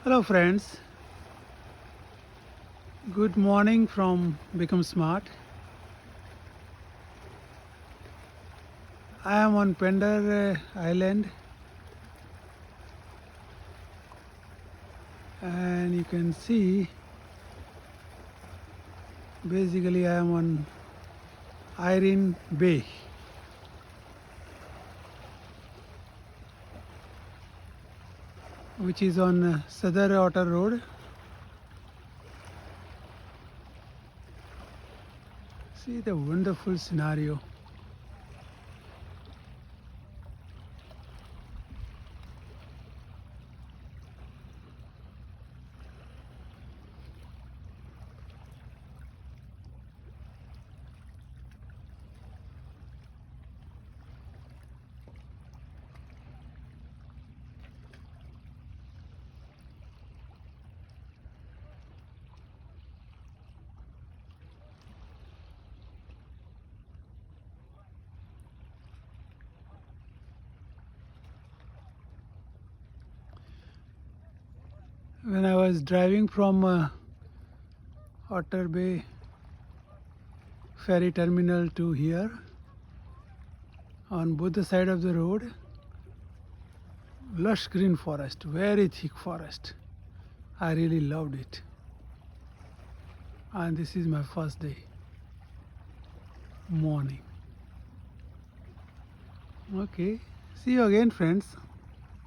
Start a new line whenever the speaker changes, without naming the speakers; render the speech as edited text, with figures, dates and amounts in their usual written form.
Hello, friends. Good morning from Become Smart. I am on Pander Island, and you can see basically I am on Irene Bay. Which is on Southern Outer Road. See the wonderful scenario. When I was driving from Otter Bay ferry terminal to here, on both the side of the road, lush green forest, very thick forest. I really loved it. And this is my first day, morning. Okay, see you again, friends.